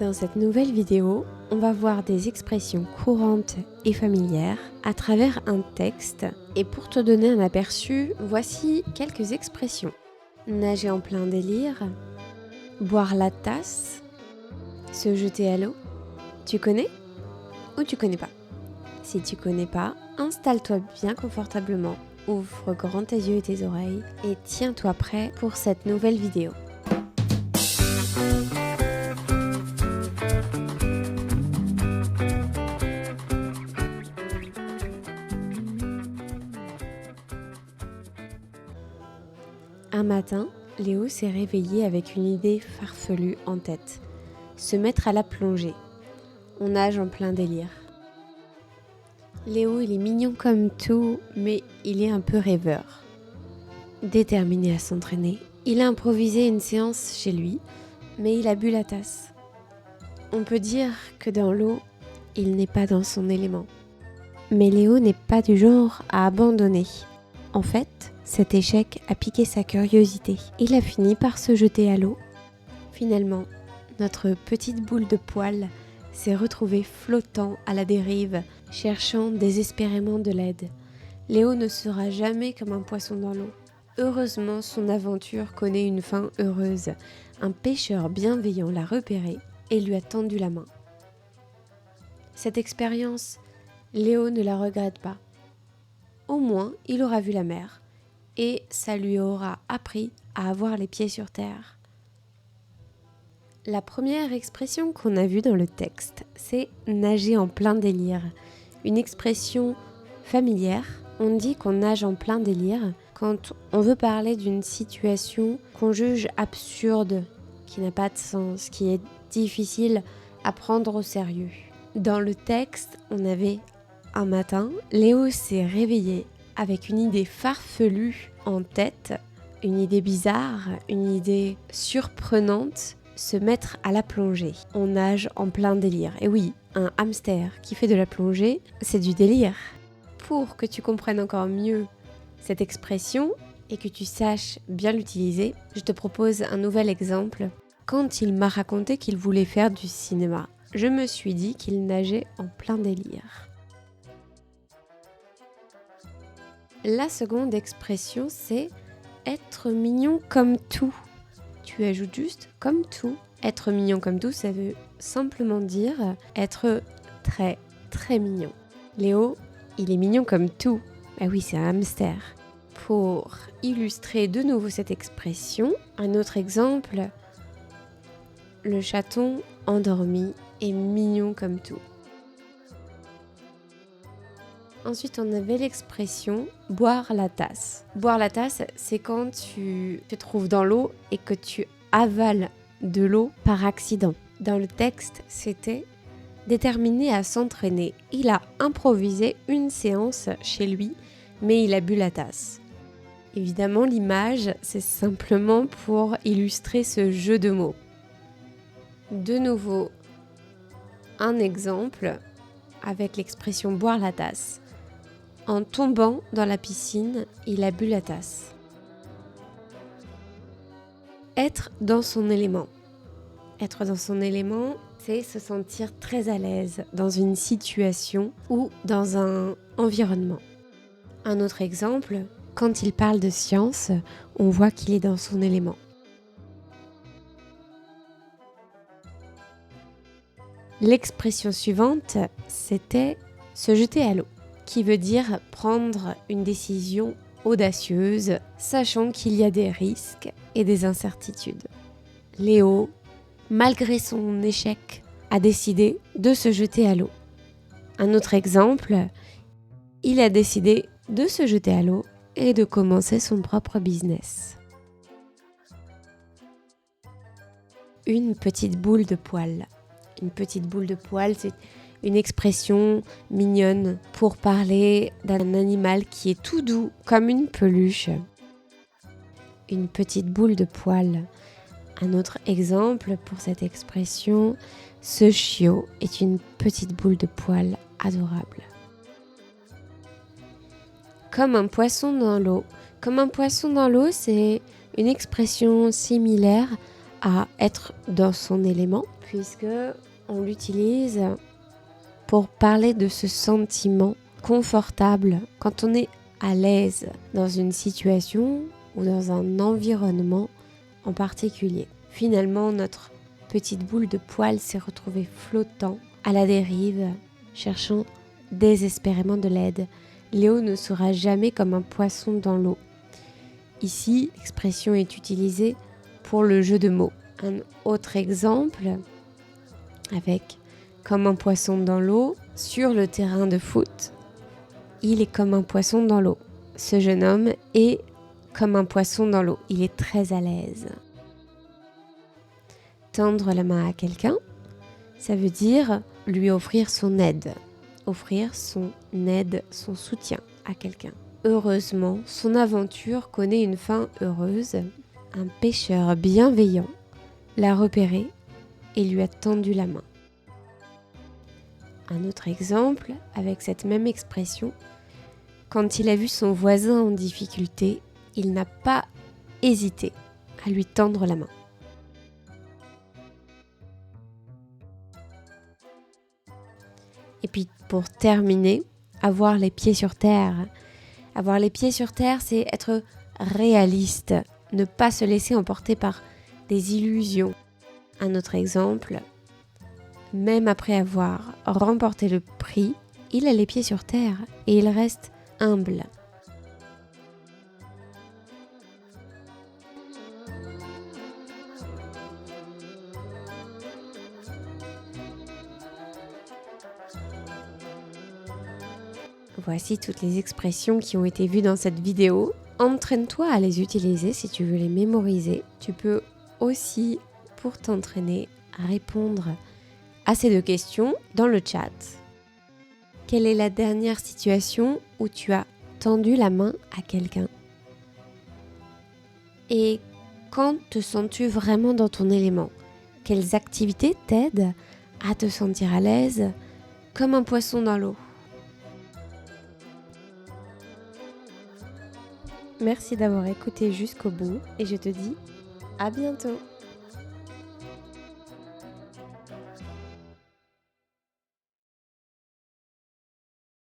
Dans cette nouvelle vidéo, on va voir des expressions courantes et familières à travers un texte. Et pour te donner un aperçu, voici quelques expressions. Nager en plein délire, boire la tasse, se jeter à l'eau. Tu connais ou tu connais pas? Si tu connais pas, installe-toi bien confortablement, ouvre grand tes yeux et tes oreilles et tiens-toi prêt pour cette nouvelle vidéo. Un matin, Léo s'est réveillé avec une idée farfelue en tête. Se mettre à la plongée. On nage en plein délire. Léo, il est mignon comme tout, mais il est un peu rêveur. Déterminé à s'entraîner, il a improvisé une séance chez lui, mais il a bu la tasse. On peut dire que dans l'eau, il n'est pas dans son élément. Mais Léo n'est pas du genre à abandonner. En fait, cet échec a piqué sa curiosité. Il a fini par se jeter à l'eau. Finalement, notre petite boule de poil s'est retrouvée flottant à la dérive, cherchant désespérément de l'aide. Léo ne sera jamais comme un poisson dans l'eau. Heureusement, son aventure connaît une fin heureuse. Un pêcheur bienveillant l'a repéré et lui a tendu la main. Cette expérience, Léo ne la regrette pas. Au moins, il aura vu la mer et ça lui aura appris à avoir les pieds sur terre. La première expression qu'on a vue dans le texte, c'est nager en plein délire. Une expression familière. On dit qu'on nage en plein délire quand on veut parler d'une situation qu'on juge absurde, qui n'a pas de sens, qui est difficile à prendre au sérieux. Dans le texte, on avait un matin, Léo s'est réveillé avec une idée farfelue en tête, une idée bizarre, une idée surprenante, se mettre à la plongée. On nage en plein délire. Et oui, un hamster qui fait de la plongée, c'est du délire. Pour que tu comprennes encore mieux cette expression et que tu saches bien l'utiliser, je te propose un nouvel exemple. Quand il m'a raconté qu'il voulait faire du cinéma, je me suis dit qu'il nageait en plein délire. La seconde expression, c'est être mignon comme tout. Tu ajoutes juste comme tout. Être mignon comme tout, ça veut simplement dire être très, très mignon. Léo, il est mignon comme tout. Ah oui, c'est un hamster. Pour illustrer de nouveau cette expression, un autre exemple, le chaton endormi est mignon comme tout. Ensuite, on avait l'expression « boire la tasse ». Boire la tasse, c'est quand tu te trouves dans l'eau et que tu avales de l'eau par accident. Dans le texte, c'était « déterminé à s'entraîner ». Il a improvisé une séance chez lui, mais il a bu la tasse. Évidemment, l'image, c'est simplement pour illustrer ce jeu de mots. De nouveau, un exemple avec l'expression « boire la tasse ». En tombant dans la piscine, il a bu la tasse. Être dans son élément. Être dans son élément, c'est se sentir très à l'aise dans une situation ou dans un environnement. Un autre exemple, quand il parle de science, on voit qu'il est dans son élément. L'expression suivante, c'était se jeter à l'eau, qui veut dire prendre une décision audacieuse, sachant qu'il y a des risques et des incertitudes. Léo, malgré son échec, a décidé de se jeter à l'eau. Un autre exemple, il a décidé de se jeter à l'eau et de commencer son propre business. Une petite boule de poil. Une petite boule de poil, c'est une expression mignonne pour parler d'un animal qui est tout doux comme une peluche. Une petite boule de poil. Un autre exemple pour cette expression, ce chiot est une petite boule de poil adorable. Comme un poisson dans l'eau. Comme un poisson dans l'eau, c'est une expression similaire à être dans son élément, puisque on l'utilise pour parler de ce sentiment confortable quand on est à l'aise dans une situation ou dans un environnement en particulier. Finalement, notre petite boule de poil s'est retrouvée flottant à la dérive, cherchant désespérément de l'aide. Léo ne sera jamais comme un poisson dans l'eau. Ici, l'expression est utilisée pour le jeu de mots. Un autre exemple avec comme un poisson dans l'eau sur le terrain de foot. Il est comme un poisson dans l'eau. Ce jeune homme est comme un poisson dans l'eau. Il est très à l'aise. Tendre la main à quelqu'un, ça veut dire lui offrir son aide. Offrir son aide, son soutien à quelqu'un. Heureusement, son aventure connaît une fin heureuse. Un pêcheur bienveillant l'a repéré et lui a tendu la main. Un autre exemple, avec cette même expression, quand il a vu son voisin en difficulté, il n'a pas hésité à lui tendre la main. Et puis pour terminer, avoir les pieds sur terre. Avoir les pieds sur terre, c'est être réaliste, ne pas se laisser emporter par des illusions. Un autre exemple, même après avoir remporté le prix, il a les pieds sur terre et il reste humble. Voici toutes les expressions qui ont été vues dans cette vidéo. Entraîne-toi à les utiliser si tu veux les mémoriser. Tu peux aussi, pour t'entraîner, répondre à ces deux questions dans le chat. Quelle est la dernière situation où tu as tendu la main à quelqu'un? Et quand te sens-tu vraiment dans ton élément? Quelles activités t'aident à te sentir à l'aise comme un poisson dans l'eau? Merci d'avoir écouté jusqu'au bout et je te dis à bientôt.